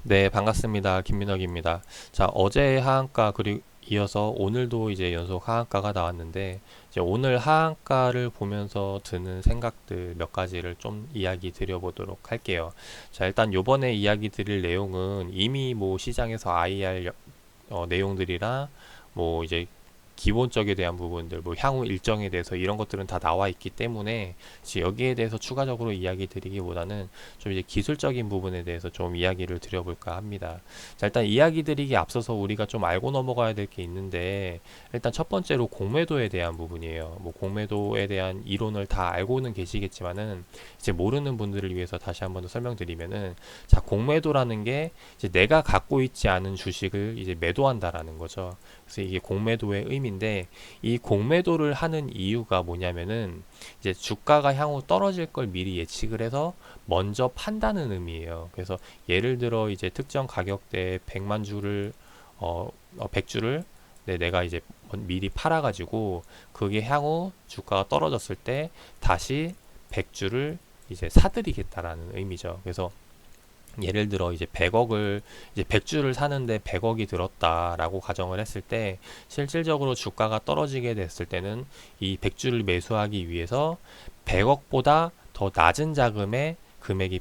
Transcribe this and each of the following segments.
네, 반갑습니다. 김민혁입니다. 자, 어제 하한가 그리고 이어서 오늘도 이제 연속 하한가가 나왔는데 이제 오늘 하한가를 보면서 드는 생각들 몇 가지를 좀 이야기 드려보도록 할게요. 자, 일단 요번에 이야기 드릴 내용은 이미 뭐 시장에서 IR 내용들이나 뭐 이제 기본적에 대한 부분들, 뭐 향후 일정에 대해서 이런 것들은 다 나와 있기 때문에 이제 여기에 대해서 추가적으로 이야기 드리기보다는 좀 이제 기술적인 부분에 대해서 좀 이야기를 드려볼까 합니다. 자, 일단 이야기 드리기 앞서서 우리가 좀 알고 넘어가야 될 게 있는데 일단 첫 번째로 공매도에 대한 부분이에요. 뭐 공매도에 대한 이론을 다 알고는 계시겠지만은 이제 모르는 분들을 위해서 다시 한번 더 설명드리면은 자, 공매도라는 게 이제 내가 갖고 있지 않은 주식을 이제 매도한다라는 거죠. 그래서 이게 공매도의 의미인데 이 공매도를 하는 이유가 뭐냐면은 이제 주가가 향후 떨어질 걸 미리 예측을 해서 먼저 판다는 의미예요. 그래서 예를 들어 이제 특정 가격대에 100만 주를 100주를 내가 이제 미리 팔아가지고 그게 향후 주가가 떨어졌을 때 다시 100주를 이제 사들이겠다라는 의미죠. 그래서 예를 들어 이제 100억을 이제 100주를 사는데 100억이 들었다라고 가정을 했을 때 실질적으로 주가가 떨어지게 됐을 때는 이 100주를 매수하기 위해서 100억보다 더 낮은 자금의 금액이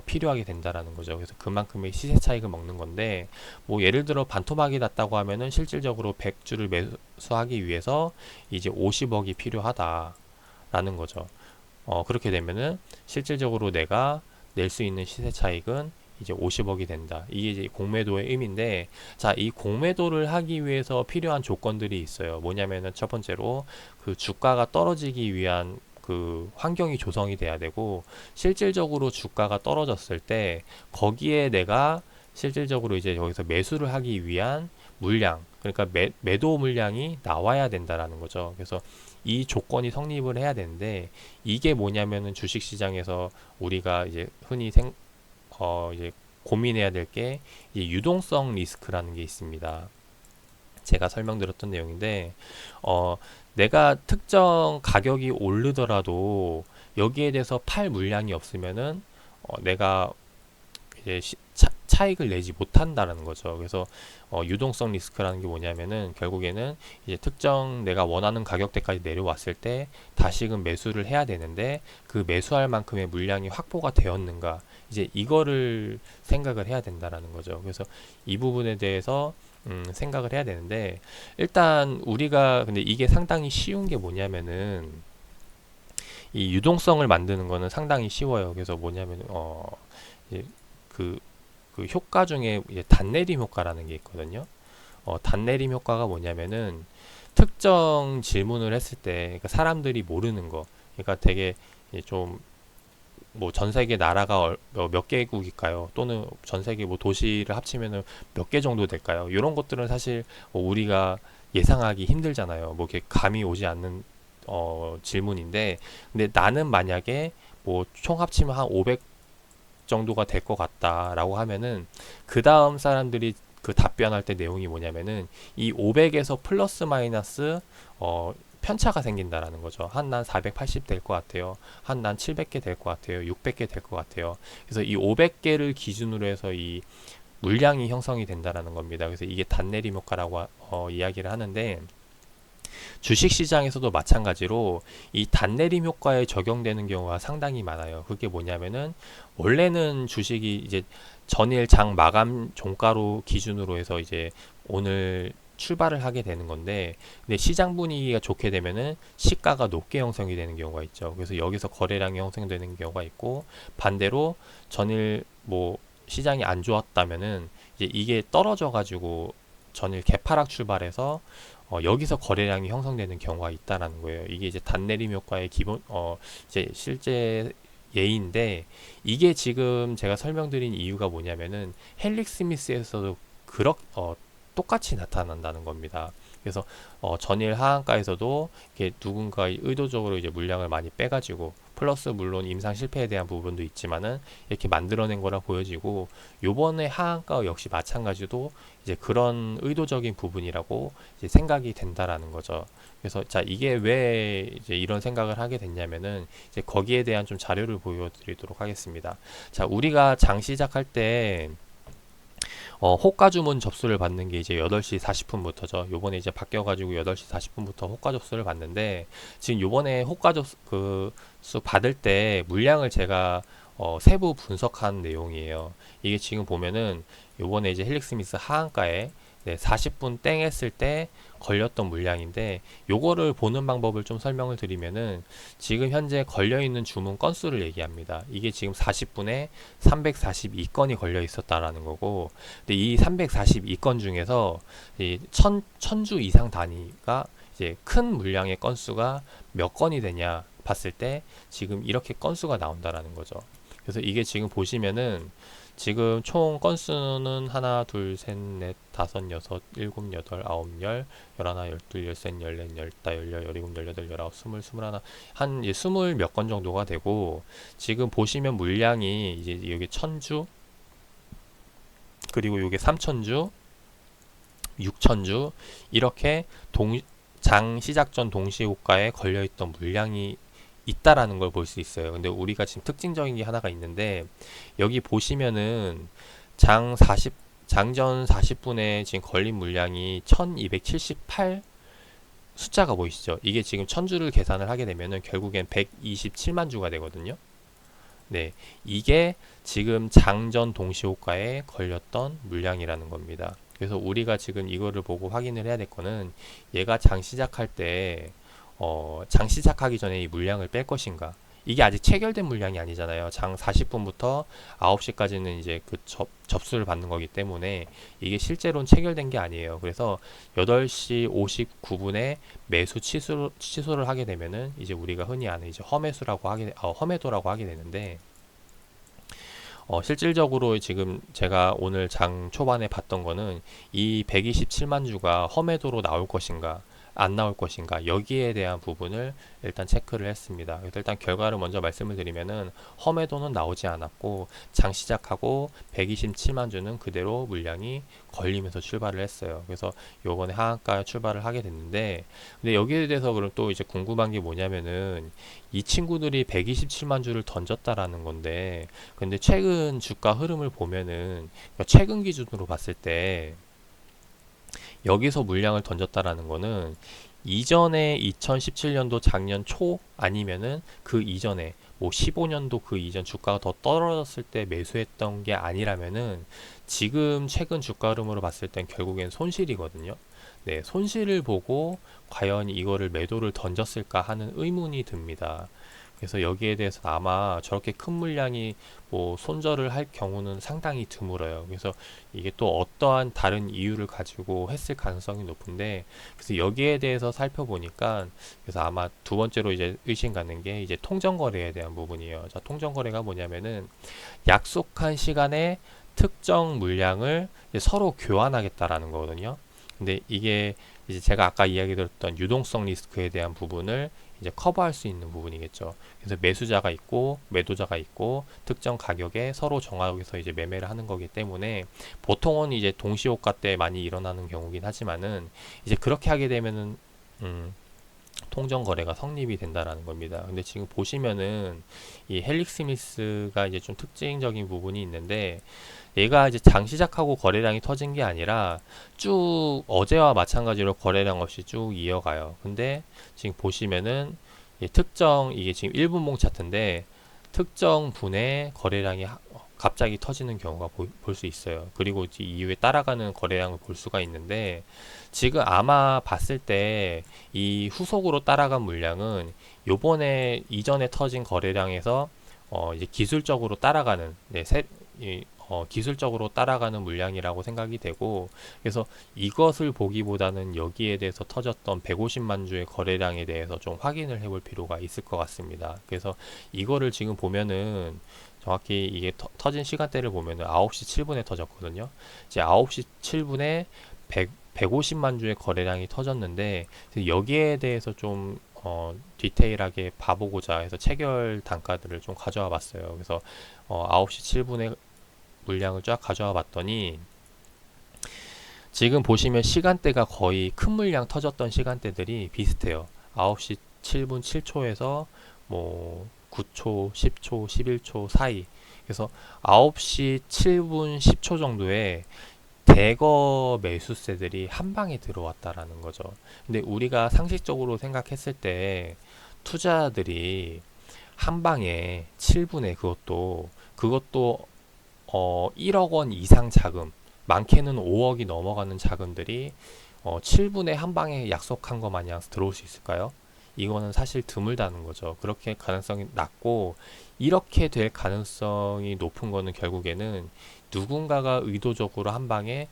필요하게 된다라는 거죠. 그래서 그만큼의 시세 차익을 먹는 건데 뭐 예를 들어 반토막이 났다고 하면은 실질적으로 100주를 매수하기 위해서 이제 50억이 필요하다라는 거죠. 그렇게 되면은 실질적으로 내가 낼 수 있는 시세 차익은 이제 50억이 된다. 이게 이제 공매도의 의미인데, 자, 이 공매도를 하기 위해서 필요한 조건들이 있어요. 뭐냐면은 첫 번째로 그 주가가 떨어지기 위한 그 환경이 조성이 돼야 되고, 실질적으로 주가가 떨어졌을 때 거기에 내가 실질적으로 이제 여기서 매수를 하기 위한 물량, 그러니까 매도 물량이 나와야 된다라는 거죠. 그래서 이 조건이 성립을 해야 되는데 이게 뭐냐면은 주식시장에서 우리가 이제 흔히 이제 고민해야 될 게 유동성 리스크라는 게 있습니다. 제가 설명드렸던 내용인데 어, 내가 특정 가격이 오르더라도 여기에 대해서 팔 물량이 없으면은 내가 이제 차익을 내지 못한다는 거죠. 그래서 유동성 리스크라는 게 뭐냐면은 결국에는 이제 특정 내가 원하는 가격대까지 내려왔을 때 다시금 매수를 해야 되는데 그 매수할 만큼의 물량이 확보가 되었는가 이제 이거를 생각을 해야 된다라는 거죠. 그래서 이 부분에 대해서 생각을 해야 되는데 일단 우리가 근데 이게 상당히 쉬운 게 뭐냐면은 이 유동성을 만드는 거는 상당히 쉬워요. 그래서 뭐냐면 이제 그, 그 효과 중에 이제 단내림 효과라는 게 있거든요. 단내림 효과가 뭐냐면은 특정 질문을 했을 때 그러니까 사람들이 모르는 거 그러니까 되게 좀 뭐 전 세계 나라가 몇 개국일까요? 또는 전 세계 뭐 도시를 합치면은 몇 개 정도 될까요? 이런 것들은 사실 우리가 예상하기 힘들잖아요. 뭐 이렇게 감이 오지 않는 질문인데 근데 나는 만약에 뭐 총 합치면 한 500 정도가 될 것 같다라고 하면은 그 다음 사람들이 그 답변할 때 내용이 뭐냐면은 이 500에서 플러스 마이너스 편차가 생긴다라는 거죠. 한 난 480 될 것 같아요. 한 난 700개 될 것 같아요. 600개 될 것 같아요. 그래서 이 500개를 기준으로 해서 이 물량이 형성이 된다라는 겁니다. 그래서 이게 단내림 효과라고 이야기를 하는데 주식 시장에서도 마찬가지로 이 단내림 효과에 적용되는 경우가 상당히 많아요. 그게 뭐냐면은 원래는 주식이 이제 전일 장 마감 종가로 기준으로 해서 이제 오늘 출발을 하게 되는 건데 근데 시장 분위기가 좋게 되면은 시가가 높게 형성이 되는 경우가 있죠. 그래서 여기서 거래량이 형성되는 경우가 있고 반대로 전일 뭐 시장이 안 좋았다면은 이제 이게 떨어져 가지고 전일 개파락 출발해서 여기서 거래량이 형성되는 경우가 있다라는 거예요. 이게 이제 단내림 효과의 기본 이제 실제 예인데 이게 지금 제가 설명드린 이유가 뭐냐면은 헬릭 스미스에서도 똑같이 나타난다는 겁니다. 그래서 전일 하한가에서도 이렇게 누군가 의도적으로 이제 물량을 많이 빼가지고 플러스 물론 임상 실패에 대한 부분도 있지만은 이렇게 만들어낸 거라 보여지고 요번에 하한가 역시 마찬가지로 이제 그런 의도적인 부분이라고 이제 생각이 된다라는 거죠. 그래서 자 이게 왜 이제 이런 생각을 하게 됐냐면은 이제 거기에 대한 좀 자료를 보여드리도록 하겠습니다. 자 우리가 장 시작할 때 호가 주문 접수를 받는 게 이제 8시 40분부터죠. 요번에 이제 바뀌어가지고 8시 40분부터 호가 접수를 받는데, 지금 요번에 호가 접수 받을 때 물량을 제가 세부 분석한 내용이에요. 이게 지금 보면은 요번에 이제 헬릭스미스 하한가에 40분 땡 했을 때 걸렸던 물량인데, 요거를 보는 방법을 좀 설명을 드리면은, 지금 현재 걸려있는 주문 건수를 얘기합니다. 이게 지금 40분에 342건이 걸려 있었다라는 거고, 근데 이 342건 중에서 이 1000주 이상 단위가 이제 큰 물량의 건수가 몇 건이 되냐 봤을 때 지금 이렇게 건수가 나온다라는 거죠. 그래서 이게 지금 보시면은, 지금 총 건수는 하나, 둘, 셋, 넷, 다섯, 여섯, 일곱, 여덟, 아홉, 열, 열하나, 열둘, 열셋, 열넷, 열다, 열여, 열일곱, 열여덟, 열아홉, 스물, 스물하나, 한 이제 스물 몇 건 정도가 되고, 지금 보시면 물량이 이제 여기 1000주, 그리고 요게 3000주, 6000주, 이렇게 장 시작 전 동시 호가에 걸려있던 물량이 있다라는 걸 볼 수 있어요. 근데 우리가 지금 특징적인 게 하나가 있는데, 여기 보시면은 장전 40분에 지금 걸린 물량이 1278 숫자가 보이시죠? 이게 지금 1000주를 계산을 하게 되면은 결국엔 127만 주가 되거든요. 네, 이게 지금 장전 동시호가에 걸렸던 물량이라는 겁니다. 그래서 우리가 지금 이거를 보고 확인을 해야 될 거는, 얘가 장 시작할 때 장 시작하기 전에 이 물량을 뺄 것인가. 이게 아직 체결된 물량이 아니잖아요. 장 40분부터 9시까지는 이제 그 접수를 받는 거기 때문에 이게 실제로는 체결된 게 아니에요. 그래서 8시 59분에 매수 취소를 하게 되면은 이제 우리가 흔히 아는 이제 험해도라고 하게 되는데, 실질적으로 지금 제가 오늘 장 초반에 봤던 거는, 이 127만 주가 험해도로 나올 것인가 안 나올 것인가, 여기에 대한 부분을 일단 체크를 했습니다. 그래서 일단 결과를 먼저 말씀을 드리면은, 험해도는 나오지 않았고 장 시작하고 127만 주는 그대로 물량이 걸리면서 출발을 했어요. 그래서 요번에 하한가 출발을 하게 됐는데, 근데 여기에 대해서 그럼 또 이제 궁금한 게 뭐냐면은, 이 친구들이 127만 주를 던졌다라는 건데, 근데 최근 주가 흐름을 보면은, 그러니까 최근 기준으로 봤을 때 여기서 물량을 던졌다라는 거는, 이전에 2017년도 작년 초 아니면은 그 이전에 뭐 15년도 그 이전 주가가 더 떨어졌을 때 매수했던 게 아니라면은, 지금 최근 주가 흐름으로 봤을 땐 결국엔 손실이거든요. 네, 손실을 보고 과연 이거를 매도를 던졌을까 하는 의문이 듭니다. 그래서 여기에 대해서 아마 저렇게 큰 물량이 뭐 손절을 할 경우는 상당히 드물어요. 그래서 이게 또 어떠한 다른 이유를 가지고 했을 가능성이 높은데, 그래서 여기에 대해서 살펴보니까, 그래서 아마 두 번째로 이제 의심 갖는 게 이제 통정거래에 대한 부분이에요. 자, 통정거래가 뭐냐면은, 약속한 시간에 특정 물량을 이제 서로 교환하겠다라는 거거든요. 근데 이게 이제 제가 아까 이야기 드렸던 유동성 리스크에 대한 부분을 이제 커버할 수 있는 부분이겠죠. 그래서 매수자가 있고 매도자가 있고 특정 가격에 서로 정하여서 이제 매매를 하는 거기 때문에, 보통은 이제 동시호가 때 많이 일어나는 경우긴 하지만은, 이제 그렇게 하게 되면은 통정 거래가 성립이 된다라는 겁니다. 근데 지금 보시면은 이 헬릭 스미스가 이제 좀 특징적인 부분이 있는데, 얘가 이제 장 시작하고 거래량이 터진 게 아니라 쭉 어제와 마찬가지로 거래량 없이 쭉 이어가요. 근데 지금 보시면은 이게 지금 1분봉 차트인데, 특정 분의 거래량이 갑자기 터지는 경우가 볼 수 있어요. 그리고 이후에 따라가는 거래량을 볼 수가 있는데, 지금 아마 봤을 때 이 후속으로 따라간 물량은 요번에 이전에 터진 거래량에서 이제 기술적으로 따라가는, 기술적으로 따라가는 물량이라고 생각이 되고, 그래서 이것을 보기보다는 여기에 대해서 터졌던 150만 주의 거래량에 대해서 좀 확인을 해볼 필요가 있을 것 같습니다. 그래서 이거를 지금 보면은, 정확히 이게 터진 시간대를 보면은 9시 7분에 터졌거든요. 이제 9시 7분에 150만 주의 거래량이 터졌는데, 여기에 대해서 좀 디테일하게 봐보고자 해서 체결 단가들을 좀 가져와 봤어요. 그래서 9시 7분에 물량을 쫙 가져와 봤더니, 지금 보시면 시간대가 거의 큰 물량 터졌던 시간대들이 비슷해요. 9시 7분 7초에서 뭐 9초, 10초, 11초 사이. 그래서 9시 7분 10초 정도에 대거 매수세들이 한 방에 들어왔다라는 거죠. 근데 우리가 상식적으로 생각했을 때 투자들이 한 방에 7분의 그것도 1억 원 이상 자금, 많게는 5억이 넘어가는 자금들이 7분의 한 방에 약속한 것 마냥 들어올 수 있을까요? 이거는 사실 드물다는 거죠. 그렇게 가능성이 낮고, 이렇게 될 가능성이 높은 거는 결국에는 누군가가 의도적으로 한 방에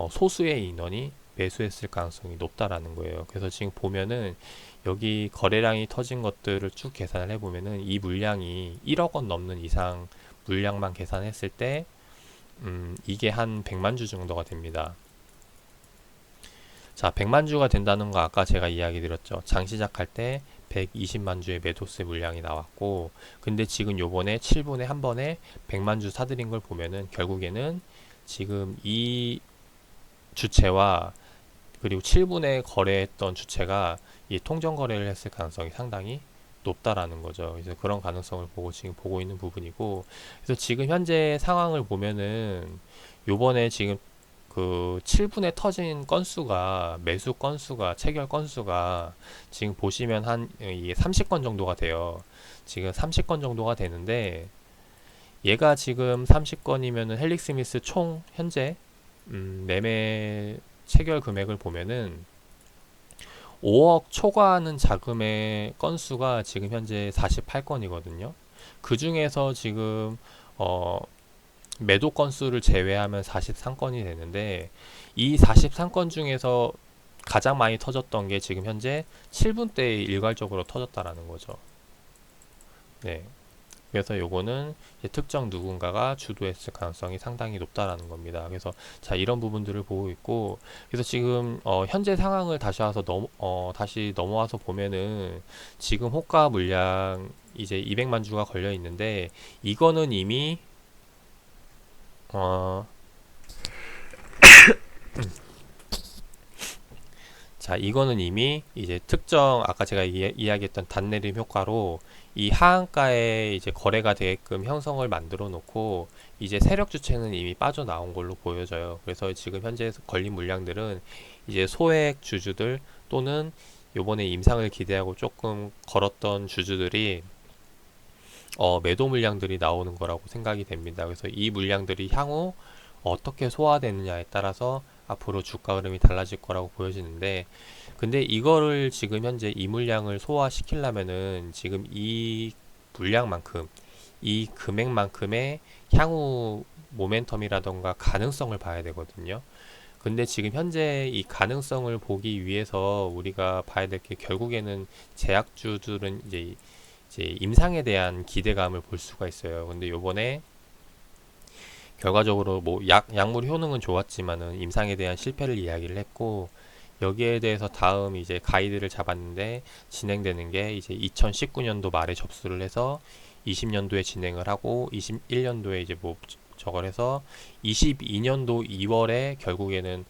소수의 인원이 매수했을 가능성이 높다라는 거예요. 그래서 지금 보면은 여기 거래량이 터진 것들을 쭉 계산을 해보면은 이 물량이 1억 원 넘는 이상 물량만 계산했을 때 이게 한 100만 주 정도가 됩니다. 자, 100만 주가 된다는 거 아까 제가 이야기 드렸죠. 장 시작할 때 120만 주의 매도세 물량이 나왔고, 근데 지금 요번에 7분에 한 번에 100만 주 사들인 걸 보면은 결국에는 지금 이 주체와 그리고 7분에 거래했던 주체가 이 통정 거래를 했을 가능성이 상당히 높다라는 거죠. 그래서 그런 가능성을 보고 있는 부분이고, 그래서 지금 현재 상황을 보면은 요번에 지금 그 7분에 터진 건수가, 매수 건수가, 체결 건수가 지금 보시면 한 이게 30건 정도가 돼요. 지금 30건 정도가 되는데, 얘가 지금 30건이면은 헬릭 스미스 총 현재 매매 체결 금액을 보면은 5억 초과하는 자금의 건수가 지금 현재 48건이거든요. 그 중에서 지금 매도 건수를 제외하면 43건이 되는데, 이 43건 중에서 가장 많이 터졌던 게 지금 현재 7분대에 일괄적으로 터졌다라는 거죠. 네. 그래서 요거는 특정 누군가가 주도했을 가능성이 상당히 높다라는 겁니다. 그래서 자, 이런 부분들을 보고 있고, 그래서 지금 현재 상황을 다시 넘어와서 보면은 지금 호가 물량 이제 200만 주가 걸려 있는데, 이거는 이미 어, 자, 이거는 이미 이제 특정 아까 제가 이야기했던 단내림 효과로 이 하한가에 이제 거래가 되게끔 형성을 만들어 놓고, 이제 세력 주체는 이미 빠져나온 걸로 보여져요. 그래서 지금 현재 걸린 물량들은 이제 소액 주주들 또는 요번에 임상을 기대하고 조금 걸었던 주주들이 매도 물량들이 나오는 거라고 생각이 됩니다. 그래서 이 물량들이 향후 어떻게 소화되느냐에 따라서 앞으로 주가 흐름이 달라질 거라고 보여지는데, 근데 이거를 지금 현재 이 물량을 소화시키려면은 지금 이 물량만큼, 이 금액만큼의 향후 모멘텀이라던가 가능성을 봐야 되거든요. 근데 지금 현재 이 가능성을 보기 위해서 우리가 봐야 될 게, 결국에는 제약주들은 이제 임상에 대한 기대감을 볼 수가 있어요. 근데 요번에 결과적으로 뭐 약물 효능은 좋았지만은 임상에 대한 실패를 이야기를 했고, 여기에 대해서 다음 이제 가이드를 잡았는데, 진행되는 게 이제 2019년도 말에 접수를 해서 20년도에 진행을 하고, 21년도에 이제 뭐 저걸 해서 22년도 2월에 결국에는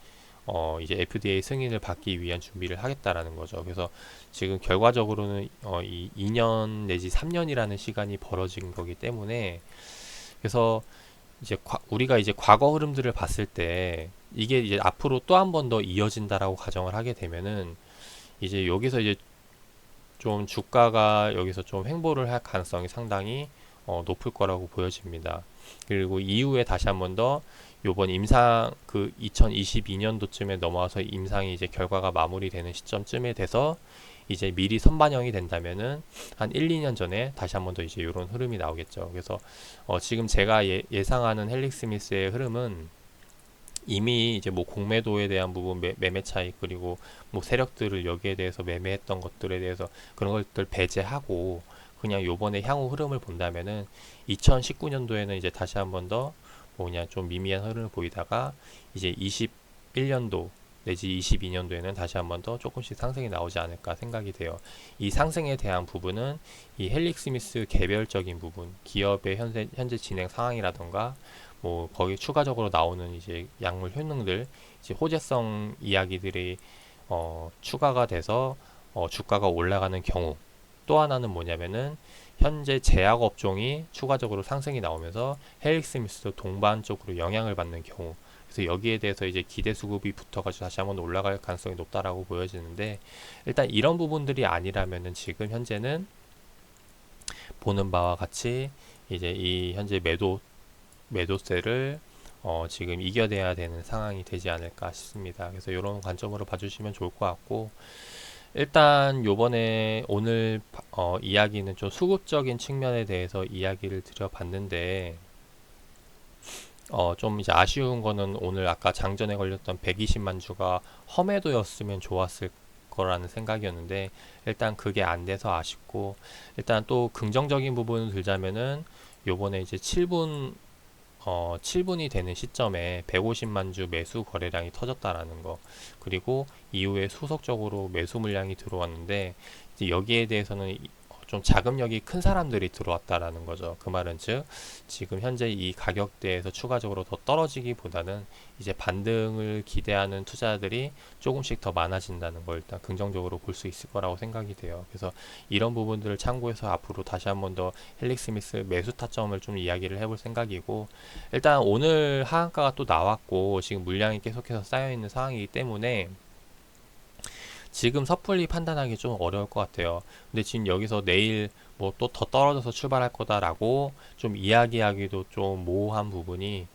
이제 FDA 승인을 받기 위한 준비를 하겠다라는 거죠. 그래서 지금 결과적으로는 이 2년 내지 3년이라는 시간이 벌어진 거기 때문에, 그래서 이제 우리가 이제 과거 흐름들을 봤을 때 이게 이제 앞으로 또 한 번 더 이어진다라고 가정을 하게 되면은, 이제 여기서 이제 좀 주가가 여기서 좀 횡보를 할 가능성이 상당히 높을 거라고 보여집니다. 그리고 이후에 다시 한 번 더 요번 임상 그 2022년도쯤에 넘어와서 임상이 이제 결과가 마무리되는 시점쯤에 돼서 이제 미리 선반영이 된다면은 한 1, 2년 전에 다시 한 번 더 이제 이런 흐름이 나오겠죠. 그래서 지금 제가 예상하는 헬릭 스미스의 흐름은 이미 이제 뭐 공매도에 대한 부분, 매매 차익, 그리고 뭐 세력들을 여기에 대해서 매매했던 것들에 대해서 그런 것들 배제하고 그냥 요번에 향후 흐름을 본다면은 2019년도에는 이제 다시 한 번 더 뭐냐 좀 미미한 흐름을 보이다가 이제 21년도 내지 22년도에는 다시 한 번 더 조금씩 상승이 나오지 않을까 생각이 돼요. 이 상승에 대한 부분은 이 헬릭 스미스 개별적인 부분, 기업의 현재 진행 상황이라던가 뭐 거기 추가적으로 나오는 이제 약물 효능들, 이제 호재성 이야기들이 추가가 돼서 주가가 올라가는 경우, 또 하나는 뭐냐면은 현재 제약 업종이 추가적으로 상승이 나오면서 헬릭 스미스도 동반 쪽으로 영향을 받는 경우, 그래서 여기에 대해서 이제 기대 수급이 붙어가지고 다시 한번 올라갈 가능성이 높다라고 보여지는데, 일단 이런 부분들이 아니라면은 지금 현재는 보는 바와 같이 이제 이 현재 매도세를 지금 이겨내야 되는 상황이 되지 않을까 싶습니다. 그래서 이런 관점으로 봐주시면 좋을 것 같고, 일단 요번에 오늘 이야기는 좀 수급적인 측면에 대해서 이야기를 드려봤는데, 좀 이제 아쉬운 거는 오늘 아까 장전에 걸렸던 120만 주가 험해도였으면 좋았을 거라는 생각이었는데, 일단 그게 안 돼서 아쉽고, 일단 또 긍정적인 부분을 들자면은 요번에 이제 7분이 되는 시점에 150만 주 매수 거래량이 터졌다라는 거, 그리고 이후에 수속적으로 매수 물량이 들어왔는데, 이제 여기에 대해서는 좀 자금력이 큰 사람들이 들어왔다라는 거죠. 그 말은 즉 지금 현재 이 가격대에서 추가적으로 더 떨어지기보다는 이제 반등을 기대하는 투자들이 조금씩 더 많아진다는 걸 일단 긍정적으로 볼 수 있을 거라고 생각이 돼요. 그래서 이런 부분들을 참고해서 앞으로 다시 한번 더 헬릭 스미스 매수 타점을 좀 이야기를 해볼 생각이고, 일단 오늘 하한가가 또 나왔고 지금 물량이 계속해서 쌓여 있는 상황이기 때문에 지금 섣불리 판단하기 좀 어려울 것 같아요. 근데 지금 여기서 내일 뭐 또 더 떨어져서 출발할 거다라고 좀 이야기하기도 좀 모호한 부분이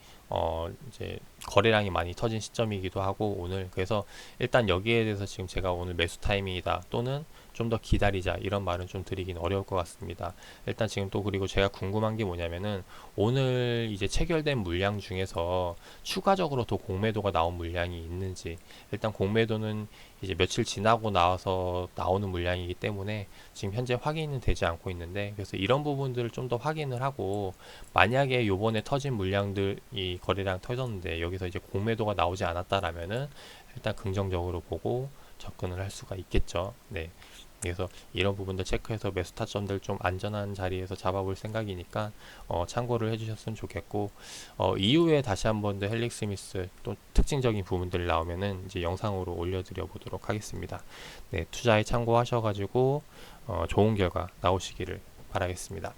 이제 거래량이 많이 터진 시점이기도 하고 오늘, 그래서 일단 여기에 대해서 지금 제가 오늘 매수 타이밍이다 또는 좀 더 기다리자 이런 말은 좀 드리긴 어려울 것 같습니다. 일단 지금 또 그리고 제가 궁금한 게 뭐냐면은 오늘 이제 체결된 물량 중에서 추가적으로 더 공매도가 나온 물량이 있는지, 일단 공매도는 이제 며칠 지나고 나와서 나오는 물량이기 때문에 지금 현재 확인은 되지 않고 있는데, 그래서 이런 부분들을 좀 더 확인을 하고, 만약에 요번에 터진 물량들이 거래량 터졌는데 여기서 이제 공매도가 나오지 않았다라면은 일단 긍정적으로 보고 접근을 할 수가 있겠죠. 네. 그래서 이런 부분들 체크해서 매수 타점들 좀 안전한 자리에서 잡아볼 생각이니까 참고를 해주셨으면 좋겠고, 이후에 다시 한번 더 헬릭 스미스 또 특징적인 부분들 나오면은 이제 영상으로 올려드려 보도록 하겠습니다. 네, 투자에 참고하셔가지고 좋은 결과 나오시기를 바라겠습니다.